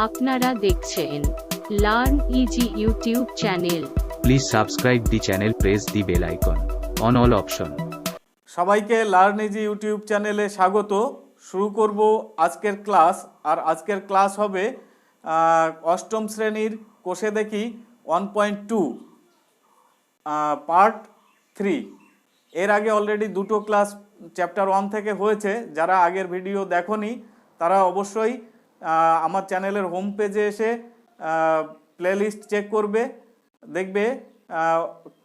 আপনারা দেখছেন learn easy YouTube channel. Please subscribe the channel, press the bell icon on all option. সবাইকে learn easy YouTube চ্যানেলে স্বাগত। শুরু করব আজকের ক্লাস। আর আজকের ক্লাস হবে অষ্টম শ্রেণীর কোষে দেখি 1.2 পার্ট 3। এর আগে অলরেডি দুটো ক্লাস চ্যাপ্টার 1 থেকে হয়েছে। যারা আগের ভিডিও দেখোনি তারা অবশ্যই আমার চ্যানেলের হোম পেজে এসে প্লেলিস্ট চেক করবে, দেখবে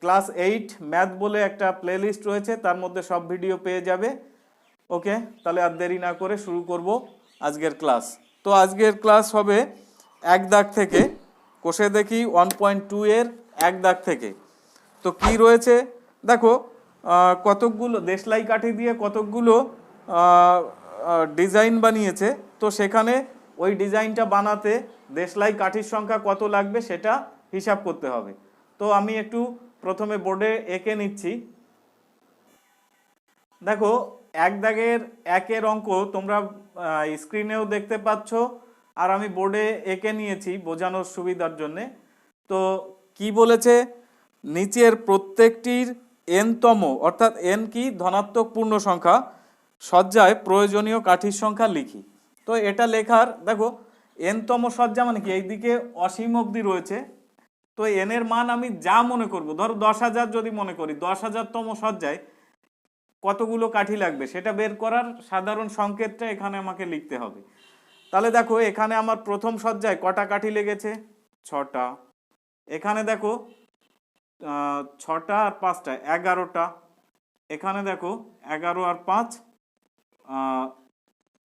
ক্লাস 8 ম্যাথ বলে একটা প্লেলিস্ট রয়েছে, তার মধ্যে সব ভিডিও পেয়ে যাবে। ওকে, তাহলে আর দেরি না করে শুরু করব আজকের ক্লাস। তো আজকের ক্লাস হবে এক দাগ থেকে, কোষে দেখি 1.2 এর এক দাগ থেকে। তো কি রয়েছে দেখো, কতকগুলো দেশলাই কাঠি দিয়ে কতকগুলো ডিজাইন বানিয়েছে। তো সেখানে ওই ডিজাইনটা বানাতে দেশলাই কাঠির সংখ্যা কত লাগবে সেটা হিসাব করতে হবে। তো আমি একটু প্রথমে বোর্ডে এঁকে নিচ্ছি। দেখো, এক দাগের একের অঙ্ক তোমরা স্ক্রিনেও দেখতে পাচ্ছ, আর আমি বোর্ডে এঁকে নিয়েছি বোঝানোর সুবিধার জন্যে। তো কি বলেছে, নিচের প্রত্যেকটির এনতম অর্থাৎ এন কি ধনাত্মক পূর্ণ সংখ্যা সজ্জায় প্রয়োজনীয় কাঠির সংখ্যা লিখি। তো এটা লেখার দেখো, এনতম সজ্জা মানে কি, এইদিকে অসীম অবধি রয়েছে। তো এনের মান আমি যা মনে করব, ধরো 10,000 যদি মনে করি, 10,000তম সজ্জায় কতগুলো কাঠি লাগবে সেটা বের করার সাধারণ সংকেতটা এখানে আমাকে লিখতে হবে। তাহলে দেখো, এখানে আমার প্রথম সজ্জায় কটা কাঠি লেগেছে, 6টা। এখানে দেখো 6টা আর 5টা 11টা। এখানে দেখো 11 আর 5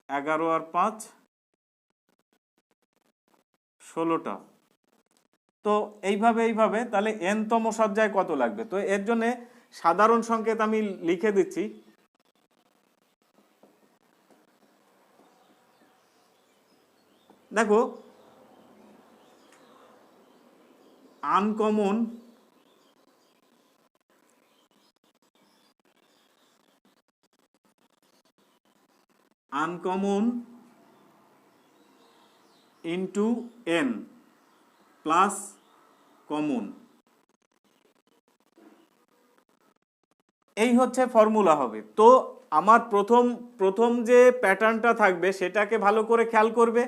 11 আর 5 16টা। তো এইভাবে তাহলে এনতম সজ্জায় কত লাগবে। তো এর জন্য সাধারণ সংকেত আমি লিখে দিচ্ছি। দেখো, uncommon into N plus common, এই হচ্ছে ফর্মুলা হবে। তো আমার প্রথম যে প্যাটার্নটা থাকবে সেটাকে ভালো করে খেয়াল করবে।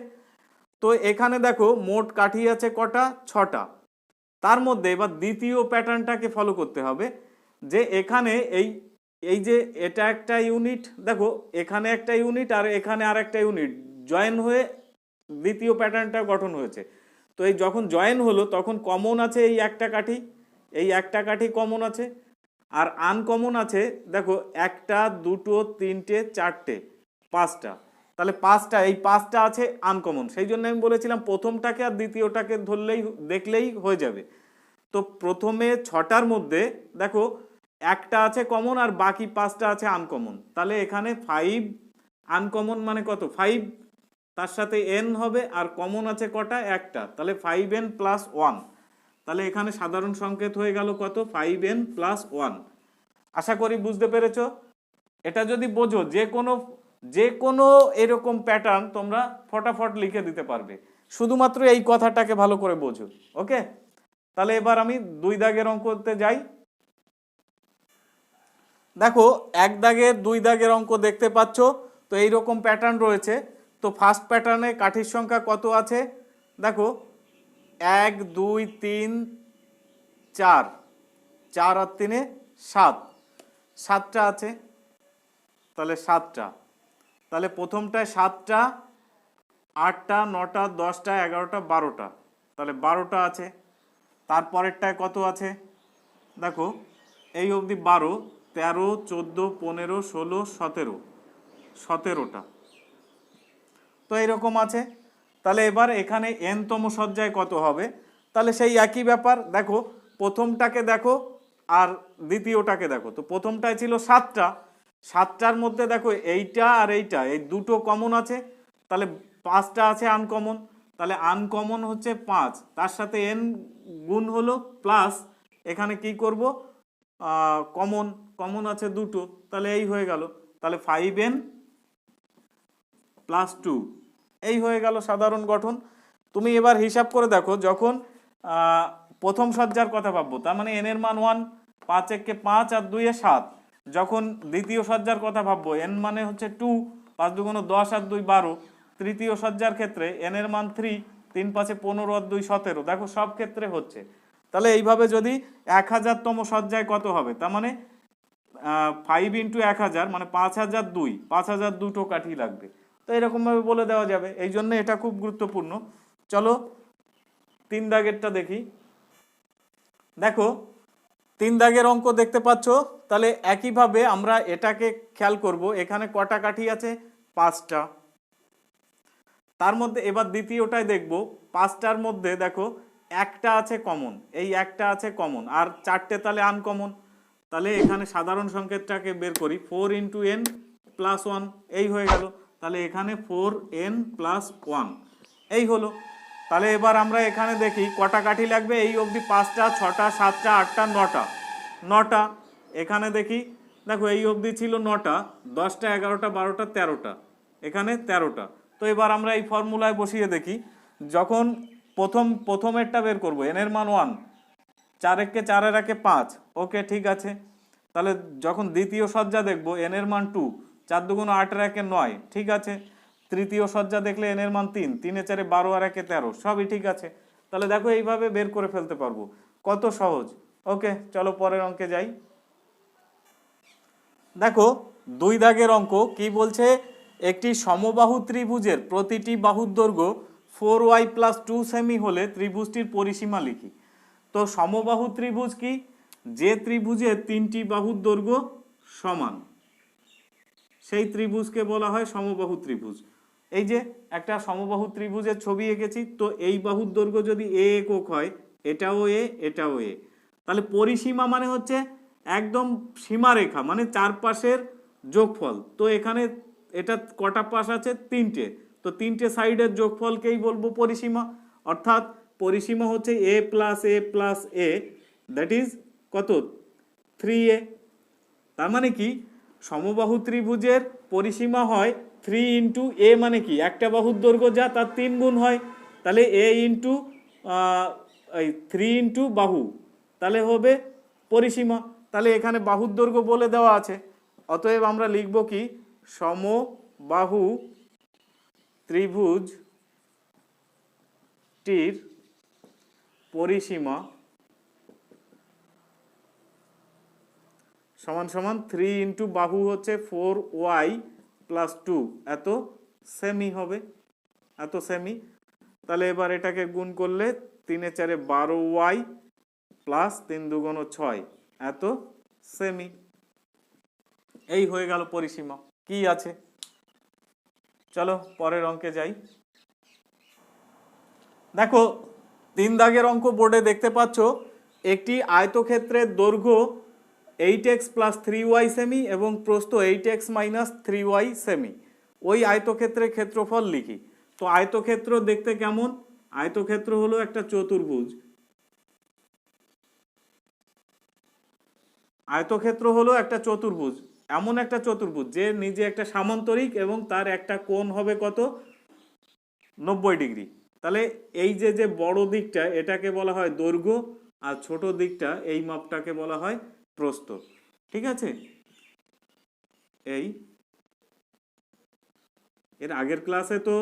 তো এখানে দেখো মোট কাঠি আছে কটা, 6টা। তার মধ্যে এবার দ্বিতীয় প্যাটার্নটাকে ফলো করতে হবে, যে এখানে এই যে এটা একটা ইউনিট, দেখো এখানে একটা ইউনিট আর এখানে আর একটা ইউনিট জয়েন হয়ে দ্বিতীয় প্যাটার্নটা গঠন হয়েছে। তো এই যখন জয়েন হলো তখন কমন আছে এই একটা কাঠি, এই একটা কাঠি কমন আছে। আর আনকমন আছে দেখো 1টা 2টো 3টে 4টে 5টা। তাহলে 5টা, এই 5টা আছে আনকমন। সেই জন্য আমি বলেছিলাম প্রথমটাকে আর দ্বিতীয়টাকে দেখলেই হয়ে যাবে। তো প্রথমে 6টার মধ্যে দেখো একটা আছে কমন আর বাকি 5টা আছে আনকমন। তাহলে এখানে 5 আনকমন মানে কত, 5, তার সাথে n হবে, আর কমন আছে কটা, একটা। তাহলে 5n প্লাস 1। তাহলে এখানে সাধারণ সংকেত হয়ে গেল কত, 5n প্লাস 1। আশা করি বুঝতে পেরেছো। এটা যদি বোঝো, যে কোনো এরকম প্যাটার্ন তোমরা ফটাফট লিখে দিতে পারবে, শুধুমাত্র এই কথাটাকে ভালো করে বোঝো। ওকে, তাহলে এবার আমি 2 দাগের অঙ্কতে যাই। দেখো, এক দাগের 2 দাগের অঙ্ক দেখতে পাচ্ছ। তো এইরকম প্যাটার্ন রয়েছে। তো ফার্স্ট প্যাটার্নে কাঠির সংখ্যা কত আছে দেখো, 1 2 3 4, 4 আর 3 7, 7টা আছে। তাহলে 7টা, তাহলে প্রথমটায় 7টা, 8টা 9টা 10টা 11টা 12টা, তাহলে 12টা আছে। তারপরেরটায় কত আছে দেখো, এই অবধি 12, 13 14 15 16 17, 17টা। তো এইরকম আছে। তাহলে এবার এখানে এনতম সজ্জায় কত হবে, তাহলে সেই একই ব্যাপার। দেখো প্রথমটাকে দেখো আর দ্বিতীয়টাকে দেখো। তো প্রথমটায় ছিল 7টা, 7টার মধ্যে দেখো এইটা আর এইটা, এই দুটো কমন আছে। তাহলে 5টা আছে আনকমন। তাহলে আনকমন হচ্ছে 5, তার সাথে n গুণ হলো প্লাস, এখানে কি করব, কমন আছে দুটো, তাহলে এই হয়ে গেল। তাহলে 5n প্লাস 2, এই হয়ে গেল সাধারণ গঠন। তুমি এবার হিসাব করে দেখো, যখন প্রথম সজ্জার কথা ভাববো, তার মানে এন এর মান 1, 5 একে 5 আর 2 এ 7। যখন দ্বিতীয় সজ্জার কথা ভাববো, এন মানে হচ্ছে 2, 5 দুগুণ 10 আর 2 12। তৃতীয় সজ্জার ক্ষেত্রে এন এর মান 3, 3 5 15 আর 2 17। দেখো সব ক্ষেত্রে হচ্ছে। তাহলে এইভাবে যদি 1000তম সজ্জায় কত হবে, তার মানে 5 ইন্টু 1000 মানে 5002, 5000 দুটো কাঠি লাগবে। তো এরকম ভাবে বলে দেওয়া যাবে, এই জন্য এটা খুব গুরুত্বপূর্ণ। চলো 3 দাগেরটা দেখি। দেখো 3 দাগের অঙ্ক দেখতে পাচ্ছ। তাহলে একইভাবে আমরা এটাকে খেয়াল করব, এখানে কটা কাঠি আছে, 5টা। তার মধ্যে এবার দ্বিতীয়টায় দেখব, 5টার মধ্যে দেখো একটা আছে কমন, এই একটা আছে কমন, আর 4টে তাহলে আনকমন। তাহলে এখানে সাধারণ সংকেতটাকে বের করি, 4 ইন্টু এন প্লাস 1, এই হয়ে গেল। তাহলে এখানে 4n প্লাস 1 এই হলো। তাহলে এবার আমরা এখানে দেখি কটা কাঠি লাগবে, এই অবধি 5টা, 6টা, 7টা, 8টা, 9টা, 9টা। এখানে দেখি, দেখো এই অবধি ছিল 9টা, 10টা, 11টা, 12টা, 13টা, এখানে 13টা। তো এবার আমরা এই ফর্মুলায় বসিয়ে দেখি, যখন প্রথমেরটা বের করবো, এন এর মান 1, 4 একে 4 এর একে 5, ওকে ঠিক আছে। তাহলে যখন দ্বিতীয় সজ্জা দেখবো, এন এর মান 2, 4 দুগুণ 8 এর একে 9, ঠিক আছে। তৃতীয় সজ্জা দেখলে এন এর মান 3, 3 এ 4 এ 12 আর একে 13, সবই ঠিক আছে। তাহলে দেখো এইভাবে বের করে ফেলতে পারবো, কত সহজ। ওকে চলো পরের অঙ্কে যাই। দেখো 2 দাগের অঙ্ক কি বলছে, একটি সমবাহু ত্রিভুজের প্রতিটি বাহুর দৈর্ঘ্য 4y প্লাস 2 সেমি হলে ত্রিভুজটির পরিসীমা লিখি। তো সমবাহু ত্রিভুজ কি, যে ত্রিভুজের 3টি বাহুর দৈর্ঘ্য সমান, সেই ত্রিভুজকে বলা হয় সমবাহু ত্রিভুজ। এই যে একটা সমবাহু ত্রিভুজের ছবি এঁকেছি, তো এই বাহুর দৈর্ঘ্য যদি এ একক হয়, এটাও এ, এটাও এ, তাহলে পরিসীমা মানে হচ্ছে একদম সীমারেখা, মানে চারপাশের যোগফল। তো এখানে এটা কটা পাশ আছে, 3টে, তো 3টে সাইডের যোগফলকেই বলবো পরিসীমা। অর্থাৎ পরিসীমা হচ্ছে A plus A plus A, that is কত, 3a। তার মানে কি, সমবাহু ত্রিভুজের পরিসীমা হয় 3 ইন্টু এ, মানে কি একটা বাহুর দৈর্ঘ্য যা তার 3 গুণ হয়, তাহলে এ ইন্টু 3 ইন্টু বাহু, তাহলে হবে পরিসীমা। তাহলে এখানে বাহুর দৈর্ঘ্য বলে দেওয়া আছে, অতএব আমরা লিখব কি, সমবাহু ত্রিভুজটির পরিসীমা সমান সমান 3 ইন্টু বাহু হচ্ছে 4y প্লাস 2, এত সেমি হবে, এত সেমি। তাহলে এবার এটাকে গুণ করলে 3 এ 4 এ 12y প্লাস 3 দুগুণ 6, এত সেমি। এই হয়ে গেল পরিসীমা। কি আছে, চলো পরের অঙ্কে যাই। দেখো 3 দাগের অঙ্ক বোর্ডে দেখতে পাচ্ছ, একটি আয়তক্ষেত্রের দৈর্ঘ্য 8x প্লাস 3y সেমি এবং প্রস্থ 8x মাইনাস 3y সেমি। ওই আয়তক্ষেত্রের ক্ষেত্রফল লিখি। তো আয়তক্ষেত্র দেখতে কেমন, আয়তক্ষেত্র হলো একটা চতুর্ভুজ, আয়তক্ষেত্র হলো একটা চতুর্ভুজ, এমন একটা চতুর্ভুজ যে নিজে একটা সামান্তরিক এবং তার একটা কোণ হবে কত, 90 ডিগ্রি। তাহলে এই যে বড় দিকটা এটাকে বলা হয় দৈর্ঘ্য, আর ছোট দিকটা এই মাপটাকে বলা হয় প্রস্থ, ঠিক আছে। এই এর আগের ক্লাসে তো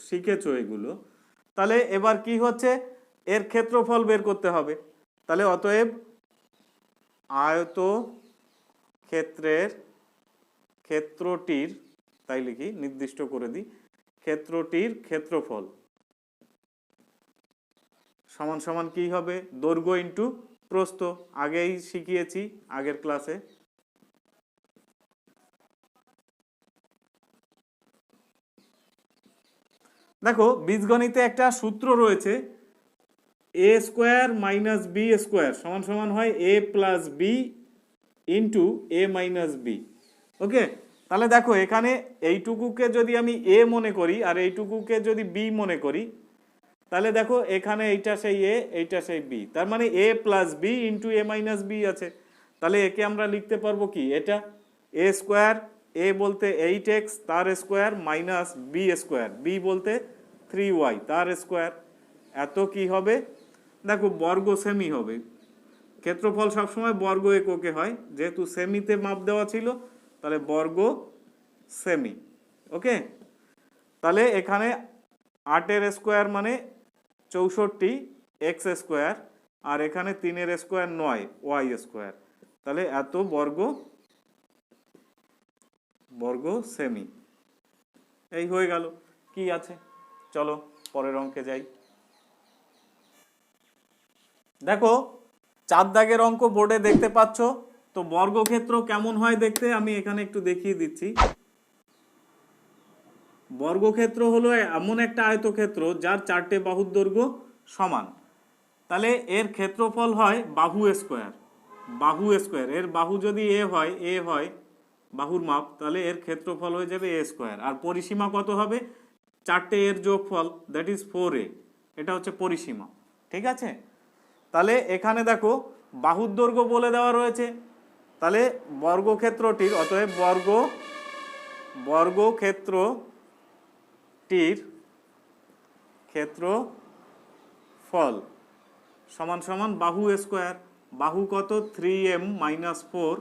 শিখেছো এগুলো। তাহলে এবার কি হচ্ছে, এর ক্ষেত্রফল বের করতে হবে। তাহলে অতএব ক্ষেত্রটির, তাই লিখি, নির্দিষ্ট করে দিই, ক্ষেত্রটির ক্ষেত্রফল সমান সমান কি হবে, দৈর্ঘ্য ইন্টু প্রস্থ, আগেই শিখিয়েছি আগের ক্লাসে। দেখো বীজগণিতে একটা সূত্র রয়েছে, এ স্কোয়ার মাইনাস বি স্কোয়ার সমান সমান হয় এ প্লাস বি ইন্টু এ মাইনাস বি। ওকে, তাহলে দেখো এখানে এইটুকুকে যদি আমি এ মনে করি আর এইটুকুকে যদি বি মনে করি, তাহলে দেখো এখানে এইটা সেই এ, এইটা সেই বি, তার মানে এ প্লাস বি ইন্টু এ মাইনাস বি আছে। তাহলে একে আমরা লিখতে পারবো কি, এটা এ স্কোয়ার, এ বলতে 8x তার square minus B square, B বলতে 3y তার স্কোয়ার। এত কি হবে, দেখো বর্গ সেমি হবে, ক্ষেত্রফল সবসময় বর্গ এককে হয়, যেহেতু সেমিতে মাপ দেওয়া ছিল তাহলে বর্গ সেমি। ওকে, তাহলে এখানে 8-এর স্কোয়ার মানে 64 এক্স স্কোয়ার, আর এখানে 3-এর স্কোয়ার 9 ওয়াই স্কোয়ার, তাহলে এত বর্গ সেমি। এই হয়ে গেল। কি আছে, চলো পরের অঙ্কে যাই। দেখো 4 দাগের অঙ্ক বোর্ডে দেখতে পাচ্ছ। তো বর্গক্ষেত্র কেমন হয় দেখতে আমি এখানে একটু দেখিয়ে দিচ্ছি। বর্গক্ষেত্র হলো এমন একটা আয়তক্ষেত্র যার 4টে বাহুর দৈর্ঘ্য সমান। তাহলে এর ক্ষেত্রফল হয় বাহু স্কোয়ার। বাহু স্কোয়ার, এর বাহু যদি এ হয় বাহুর মাপ, তাহলে এর ক্ষেত্রফল হয়ে যাবে এ স্কোয়ার। আর পরিসীমা কত হবে, 4টে এর যোগফল, দ্যাট ইজ 4a। এটা হচ্ছে পরিসীমা। ঠিক আছে, তাহলে এখানে দেখো বাহুর দৈর্ঘ্য বলে দেওয়া রয়েছে। তাহলে বর্গক্ষেত্রটির, অতএব বর্গক্ষেত্রটির ক্ষেত্রফল সমান সমান বাহু স্কোয়ার। বাহু কত, 3m - 4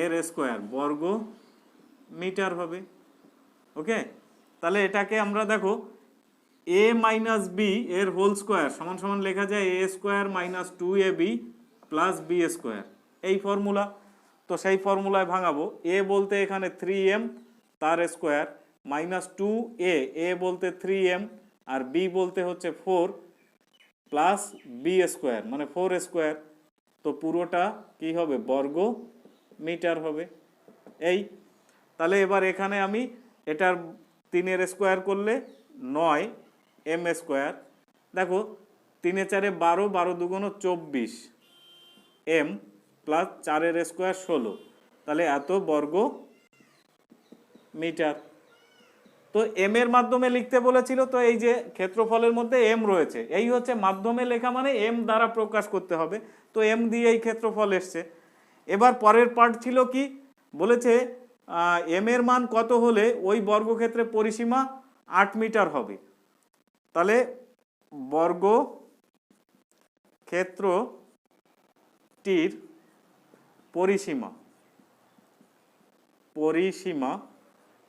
এর স্কোয়ার, বর্গ মিটার হবে। ওকে, তাহলে এটাকে আমরা দেখো a মাইনাস বি এর হোল স্কোয়ার সমান সমান লেখা যায় a square minus 2ab plus B square, এই ফর্মুলা। তো সেই ফর্মুলায় ভাঙাবো। a বলতে এখানে 3m তার স্কোয়ার মাইনাস 2a বলতে 3m আর b বলতে হচ্ছে 4 প্লাস বি স্কোয়ার মানে 4 স্কোয়ার। তো পুরোটা কি হবে, বর্গ মিটার হবে। এই, তাহলে এবার এখানে আমি এটার 3-এর স্কোয়ার করলে 9m স্কোয়ার, দেখো 3 এ 4 12, 12 দুগুণ 24 m প্লাস 4-এর স্কোয়ার 16, তাহলে এত বর্গ মিটার। তো এম এর মাধ্যমে লিখতে বলেছিল, তো এই যে ক্ষেত্রফলের মধ্যে এম রয়েছে, এই হচ্ছে মাধ্যমে লেখা মানে এম দ্বারা প্রকাশ করতে হবে। তো এম দিয়ে এই ক্ষেত্রফল এসছে। এবার পরের পার্ট ছিল কি, বলেছে এম এর মান কত হলে ওই বর্গক্ষেত্রের পরিসীমা 8 মিটার হবে। তাহলে বর্গক্ষেত্রটির পরিসীমা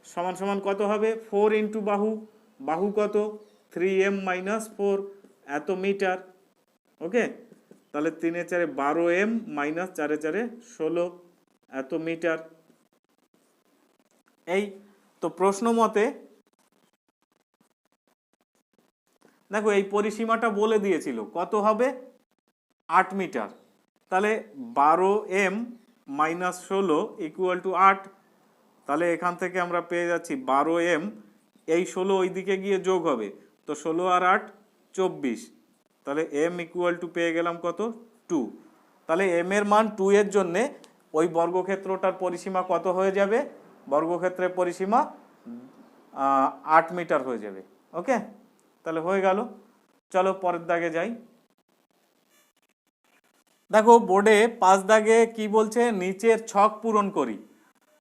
সমান সমান কত হবে, 4 ইন্টু বাহু কত, 3m - 4 এত মিটার। ওকে, তাহলে 3 এ 4 12m মাইনাস 4 এ 4 16 এত মিটার। এই তো প্রশ্ন মতে দেখো এই পরিসীমাটা বলে দিয়েছিল কত হবে, 8 মিটার। তাহলে 12m - 16 ইকুয়াল টু 8। তাহলে এখান থেকে আমরা পেয়ে যাচ্ছি 12m, এই 16 ওই দিকে গিয়ে যোগ হবে, তো 16 আর 8 24, তাহলে m ইকুয়াল টু পেয়ে গেলাম কত, 2। তাহলে m এর মান 2 এর জন্যে ওই বর্গক্ষেত্রটার পরিসীমা কত হয়ে যাবে, বর্গক্ষেত্রের পরিসীমা 8 মিটার হয়ে যাবে। ওকে, তাহলে হয়ে গেল। চলো পরের দাগে যাই। দেখো বোর্ডে 5 দাগে কি বলছে, নিচের ছক পূরণ করি।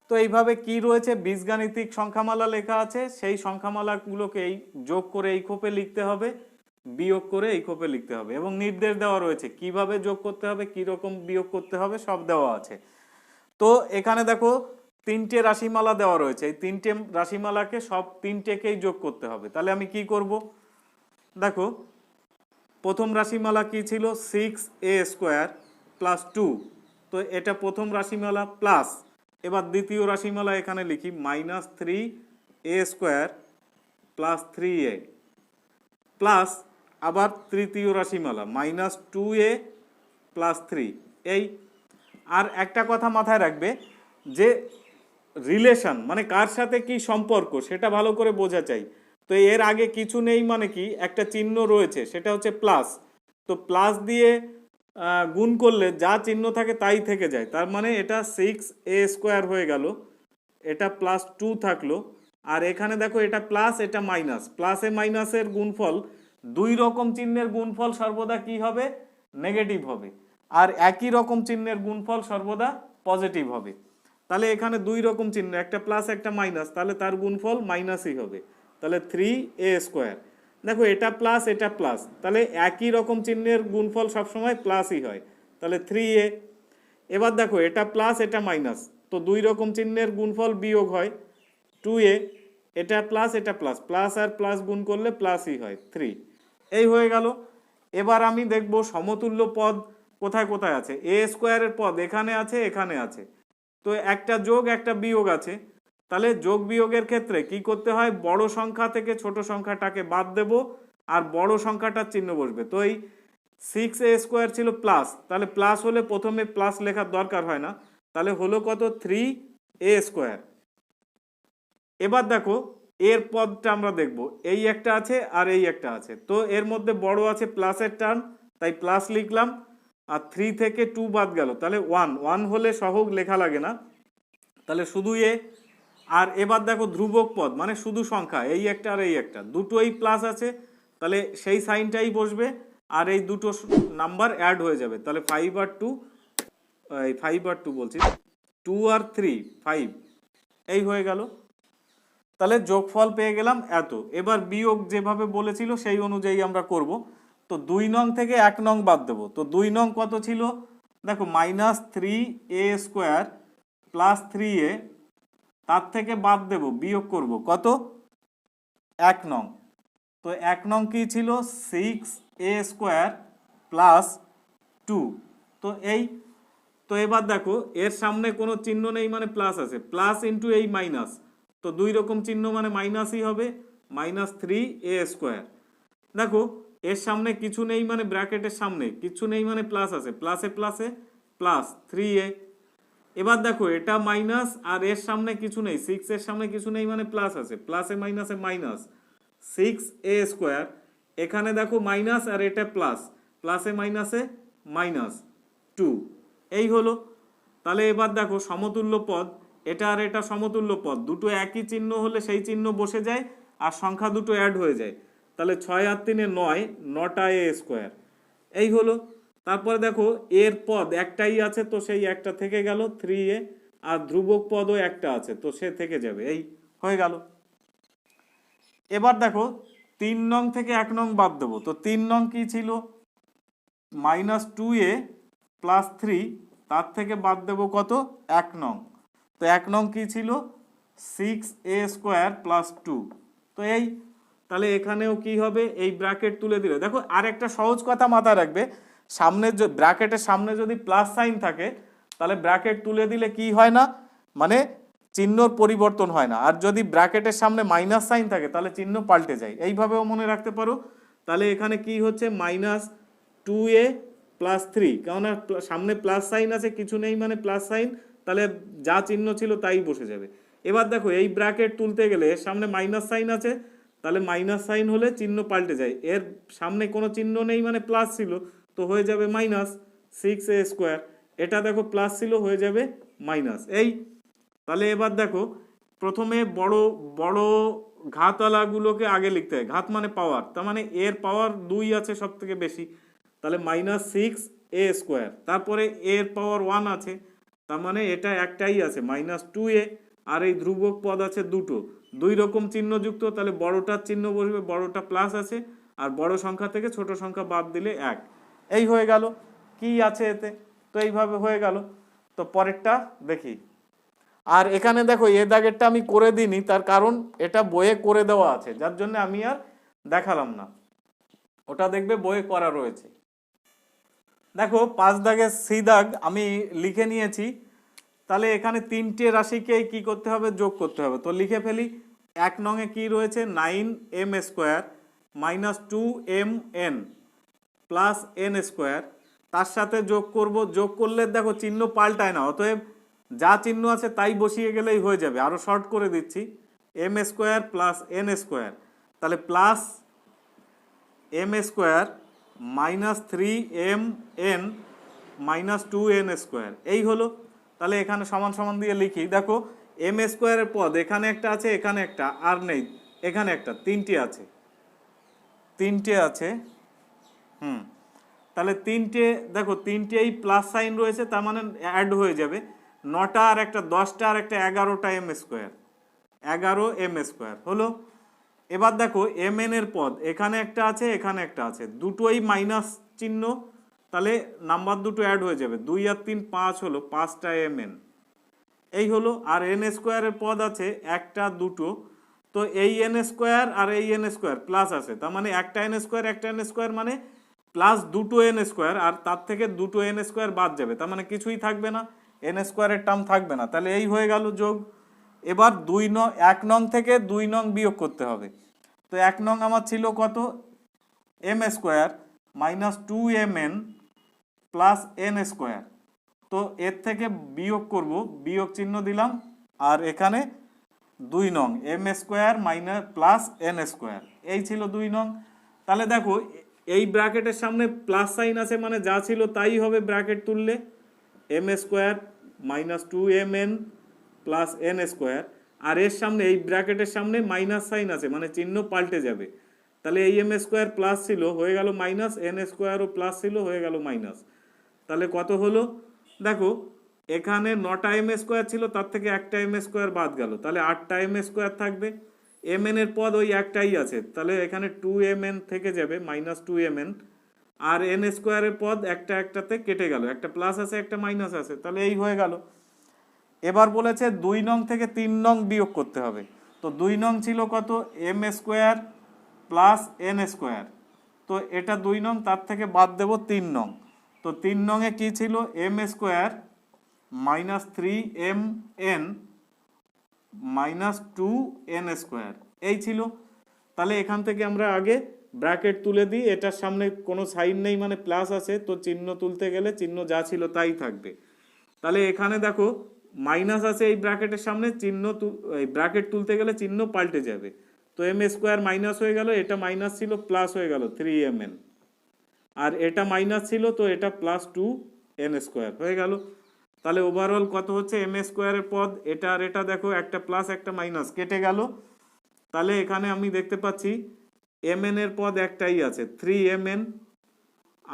তো এইভাবে কি রয়েছে, বীজগাণিতিক সংখ্যামালা লেখা আছে, সেই সংখ্যামালাগুলোকে এই যোগ করে এই খোপে লিখতে হবে, বিয়োগ করে এই খোপে লিখতে হবে, এবং নির্দেশ দেওয়া রয়েছে কিভাবে যোগ করতে হবে, কি রকম বিয়োগ করতে হবে, সব দেওয়া আছে। তো এখানে দেখো 3টে রাশিমালা দেওয়া রয়েছে, এই 3টে রাশিমালাকে সব 3টেকেই যোগ করতে হবে। তাহলে আমি কি করব, দেখো প্রথম রাশিমালা কি ছিল, 6a স্কোয়ার প্লাস 2, তো এটা প্রথম রাশিমালা প্লাস, এবার দ্বিতীয় রাশিমালা এখানে লিখি minus 3a square plus 3a plus আবার তৃতীয় রাশিমালা মাইনাস 2a প্লাস 3। এই, আর একটা কথা মাথায় রাখবে যে রিলেশন মানে কার সাথে কি সম্পর্ক সেটা ভালো করে বোঝা চাই। তো এর আগে কিছু নেই মানে কি, একটা চিহ্ন রয়েছে সেটা হচ্ছে প্লাস, তো প্লাস দিয়ে গুণ করলে যা চিহ্ন থাকে তাই থেকে যায়, তার মানে এটা 6a স্কোয়ার হয়ে গেল, এটা প্লাস 2 থাকলো, আর এখানে দেখো এটা প্লাস এটা মাইনাস, প্লাসে মাইনাসের গুণফল, দুই রকম চিহ্নের গুণফল সর্বদা কি হবে, নেগেটিভ হবে, আর একই রকম চিহ্নের গুণফল সর্বদা পজিটিভ হবে। তাহলে এখানে দুই রকম চিহ্ন, একটা প্লাস একটা মাইনাস, তাহলে তার গুণফল মাইনাসই হবে, তাহলে 3a স্কোয়ার। দেখো এটা প্লাস এটা প্লাস, তাহলে একই রকম চিহ্নের গুণফল সবসময় প্লাসই হয়, তাহলে 3a। এবার দেখো এটা প্লাস এটা মাইনাস, তো দুই রকম চিহ্নের গুণফল বিয়োগ হয় 2a। এটা প্লাস এটা প্লাস, প্লাস আর প্লাস গুণ করলে প্লাসই হয় 3। এই হয়ে গেল। এবার আমি দেখব সমতুল্য পদ কোথায় কোথায় আছে। এ স্কোয়ারের পদ এখানে আছে এখানে আছে, তো একটা যোগ একটা বিয়োগ আছে। তাহলে যোগ বিয়োগের ক্ষেত্রে কি করতে হয়, বড় সংখ্যা থেকে ছোট সংখ্যাটাকে বাদ দেব আর বড় সংখ্যাটার চিহ্ন বসবে। তো এই 6a স্কোয়ার ছিল প্লাস, তাহলে প্লাস হলে প্রথমে প্লাস লেখার দরকার হয় না, তাহলে হলো কত 3a স্কোয়ার। এবার দেখো এর পদটা আমরা দেখব, এই একটা আছে আর এই একটা আছে, তো এর মধ্যে বড় আছে প্লাসের টার্ম, তাই প্লাস লিখলাম। আর 3 থেকে 2 বাদ গেল, তাহলে 1 হলে সহগ লেখা লাগে না, তাহলে শুধু এ। আর এবার দেখো ধ্রুবক পদ মানে শুধু সংখ্যা, এই একটা আর এই একটা, দুটোই প্লাস আছে, তাহলে সেই সাইনটাই বসবে আর এই দুটো নাম্বার অ্যাড হয়ে যাবে, তাহলে 5 আর 2, এই 5 আর 2 বলছি, 2 আর 3 5, এই হয়ে গেল। তাহলে যোগফল পেয়ে গেলাম এত। এবার বিয়োগ যেভাবে বলেছিল সেই অনুযায়ী আমরা করব। তো 2 নং থেকে 1 নং বাদ দেবো, তো 2 নং কত ছিল, দেখো -3a স্কোয়ার প্লাস 3a, তার থেকে বাদ দেব বিয়োগ করব কত 1 নং। তো 1 নং কি ছিল 6a স্কোয়ার প্লাস 2, তো এই। তো এবার দেখো এর সামনে কোনো চিহ্ন নেই মানে প্লাস আছে, প্লাস ইন্টু এই মাইনাস, তো দুই রকম চিহ্ন মানে মাইনাসই হবে, -3a স্কোয়ার। দেখো এর সামনে কিছু নেই মানে ব্র্যাকেটের সামনে কিছু নেই মানে প্লাস আছে, প্লাসে প্লাসে প্লাস 3a। এবার দেখো এটা মাইনাস আর এর সামনে কিছু নেই, 6 এর সামনে কিছু নেই মানে প্লাস আছে, প্লাসে মাইনাসে মাইনাস 6a স্কোয়ার। এখানে দেখো মাইনাস আর এটা প্লাস, প্লাসে মাইনাসে -2, এই হলো। তাহলে এবার দেখো সমতুল্য পদ, এটা আর এটা সমতুল্য পদ, দুটো একই চিহ্ন হলে সেই চিহ্ন বসে যায় আর সংখ্যা দুটো অ্যাড হয়ে যায়, তাহলে 6 আর 3 9, 9টা a স্কোয়ার, এই হলো। তারপরে দেখো এর পদ একটাই আছে, তো সেই একটা থেকে গেল 3a, আর ধ্রুবক পদও একটা আছে, তো সে থেকে যাবে, এই হয়ে গেল। এবার দেখো 3 নং থেকে 1 নং বাদ দেবো, তো 3 নং কি ছিল -2a প্লাস 3, তার থেকে বাদ দেবো কত 1 নং, তো 1 নং কি ছিল 6a স্কোয়ার প্লাস 2, তো এই। তাহলে এখানেও কি হবে, এই ব্র্যাকেট তুলে দিলে দেখো আর একটা সহজ কথা মাথায় রাখবে, সামনে ব্র্যাকেটের সামনে যদি প্লাস সাইন থাকে তাহলে ব্র্যাকেট তুলে দিলে কি হয় না, মানে চিহ্নর পরিবর্তন হয় না, আর যদি ব্র্যাকেটের সামনে মাইনাস সাইন থাকে তাহলে চিহ্ন পাল্টে যায়, এইভাবেও মনে রাখতে পারো। তাহলে এখানে কি হচ্ছে -2a প্লাস 3, কেননা সামনে প্লাস সাইন আছে কিছু নেই মানে প্লাস সাইন, তাহলে যা চিহ্ন ছিল তাই বসে যাবে। এবার দেখো এই ব্র্যাকেট তুলতে গেলে এর সামনে মাইনাস সাইন আছে, তাহলে মাইনাস সাইন হলে চিহ্ন পাল্টে যায়, এর সামনে কোনো চিহ্ন নেই মানে প্লাস ছিল, তো হয়ে যাবে -6a স্কোয়ার। এটা দেখো প্লাস ছিল হয়ে যাবে মাইনাস, এই। তাহলে এবার দেখো প্রথমে বড় বড় ঘাতওয়ালাগুলোকে আগে লিখতে হয়, ঘাত মানে পাওয়ার, তার মানে এর পাওয়ার 2 আছে সব থেকে বেশি, তাহলে -6a স্কোয়ার, তারপরে এর পাওয়ার 1 আছে, তার মানে এটা একটাই আছে -2a, আর এই ধ্রুবক পদ আছে দুটো, দুই রকম চিহ্নযুক্ত, তাহলে বড়টার চিহ্ন বসবে, বড়টা প্লাস আছে, আর বড় সংখ্যা থেকে ছোট সংখ্যা বাদ দিলে 1, এই হয়ে গেল। কি আছে এতে, তো এইভাবে হয়ে গেল। তো পরেরটা দেখি। আর এখানে দেখো এ দাগেরটা আমি করে দিইনি, তার কারণ এটা বইয়ে করে দেওয়া আছে, যার জন্য আমি আর দেখালাম না, ওটা দেখবে বইয়ে করা রয়েছে। দেখো 5 দাগের সি দাগ আমি লিখে নিয়েছি, তাহলে এখানে 3টে রাশিকে কি করতে হবে, যোগ করতে হবে, তো লিখে ফেলি। 1 নংয়ে কি রয়েছে 9m square -2mn plus n square, তার সাথে যোগ করব, যোগ করলে দেখো চিহ্ন পাল্টায় না, অতএব যা চিহ্ন আছে তাই বসিয়ে গেলেই হয়ে যাবে। আরও শর্ট করে দিচ্ছি, m square plus n square, তাহলে plus m square -3mn -2n square, এই হলো। তাহলে এখানে সমান সমান দিয়ে লিখি, দেখো m স্কোয়ারের পদ এখানে একটা আছে এখানে একটা আর নেই, এখানে একটা, 3টে আছে, 3টে আছে, তাহলে 3টে দেখো 3টেই প্লাস সাইন রয়েছে, তার মানে অ্যাড হয়ে যাবে, 9টা আর একটা 10টা আর একটা 11টা m স্কোয়ার, 11m স্কোয়ার হলো। এবার দেখো এম এন এর পদ এখানে একটা আছে এখানে একটা আছে, দুটোই মাইনাস চিহ্ন, তাহলে নাম্বার দুটো অ্যাড হয়ে যাবে, 2 আর 3 5 হলো, 5টা এম এন এই হলো। আর এন স্কোয়ারের পদ আছে একটা দুটো, তো এই এন স্কোয়ার আর এই এন স্কোয়ার প্লাস আছে, তার মানে একটা এন স্কোয়ার মানে প্লাস দুটো এন স্কোয়ার, আর তার থেকে দুটো এন স্কোয়ার বাদ যাবে, তার মানে কিছুই থাকবে না, এন স্কোয়ারের টার্ম থাকবে না, তাহলে এই হয়ে গেল যোগ। এবার 1 নং থেকে 2 নং বিয়োগ করতে হবে। তো 1 নং আমার ছিল কত, M square minus 2mn plus N square, তো এর থেকে বিয়োগ করব, বিয়োগ চিহ্ন দিলাম, আর এখানে 2 নং M square minus plus N square, এই ছিল 2 নং। তাহলে দেখো এই ব্র্যাকেটের সামনে প্লাস সাইন আছে, মানে যা ছিল তাই হবে ব্র্যাকেট তুললে, M square minus 2mn plus N square, আর এর সামনে এই ব্র্যাকেটের সামনে মাইনাস সাইন আছে, মানে চিহ্ন পাল্টে যাবে, তাহলে এই এম স্কোয়ার প্লাস ছিল হয়ে গেল মাইনাস, এন স্কোয়ারও প্লাস ছিল হয়ে গেল মাইনাস। তাহলে কত হলো দেখো, এখানে 9টা এম স্কোয়ার ছিল, তার থেকে একটা এম স্কোয়ার বাদ গেল, তাহলে 8টা এম স্কোয়ার থাকবে, এম এন এর পদ ওই একটাই আছে, তাহলে এখানে 2mn থেকে যাবে মাইনাস 2mn, আর এন স্কোয়ারের পদ একটা একটাতে কেটে গেল, একটা প্লাস আছে একটা মাইনাস আছে, তাহলে এই হয়ে গেল। এবার বলেছে 2 নং থেকে 3 নং বিয়োগ করতে হবে, তো 2 নং ছিল কত, M square plus N square, তো এটা 2 নং, তার থেকে বাদ দেব 3 নং, তো 3 নং এ কি ছিল, M square minus 3mn minus 2n square, এই ছিল। তাহলে এখান থেকে আমরা আগে ব্র্যাকেট তুলে দিই, এটার সামনে কোনো সাইন নেই মানে প্লাস আছে, তো চিহ্ন তুলতে গেলে চিহ্ন যা ছিল তাই থাকবে। তাহলে এখানে দেখো মাইনাস আছে এই ব্র্যাকেটের সামনে, চিহ্ন এই ব্র্যাকেট তুলতে গেলে চিহ্ন পাল্টে যাবে, তো এম স্কোয়ার মাইনাস হয়ে গেল, এটা মাইনাস ছিল প্লাস হয়ে গেল 3mn, আর এটা মাইনাস ছিল তো এটা প্লাস 2n স্কোয়ার হয়ে গেল। তাহলে ওভারঅল কত হচ্ছে, এম স্কোয়ারের পদ এটা আর এটা দেখো একটা প্লাস একটা মাইনাস কেটে গেল, তাহলে এখানে আমি দেখতে পাচ্ছি mn এর পদ একটাই আছে 3mn,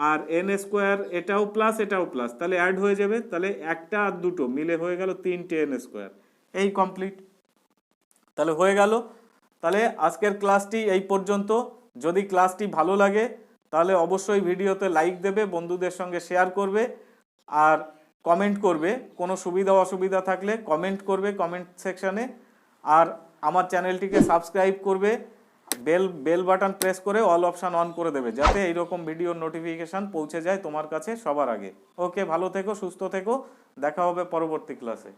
আর এন স্কোয়ার এটাও প্লাস এটাও প্লাস, তাহলে অ্যাড হয়ে যাবে, তাহলে একটা আর দুটো মিলে হয়ে গেল 3টে এন স্কোয়ার, এই কমপ্লিট। তাহলে হয়ে গেল। তাহলে আজকের ক্লাসটি এই পর্যন্ত। যদি ক্লাসটি ভালো লাগে তাহলে অবশ্যই ভিডিওতে লাইক দেবে, বন্ধুদের সঙ্গে শেয়ার করবে, আর কমেন্ট করবে, কোনো সুবিধা অসুবিধা থাকলে কমেন্ট করবে কমেন্ট সেকশানে, আর আমার চ্যানেলটিকে সাবস্ক্রাইব করবে, বেল বাটন প্রেস করে অল অপশান অন করে দেবে, যাতে এইরকম ভিডিওর নোটিফিকেশান পৌঁছে যায় তোমার কাছে সবার আগে। ওকে, ভালো থেকো, সুস্থ থেকো, দেখা হবে পরবর্তী ক্লাসে।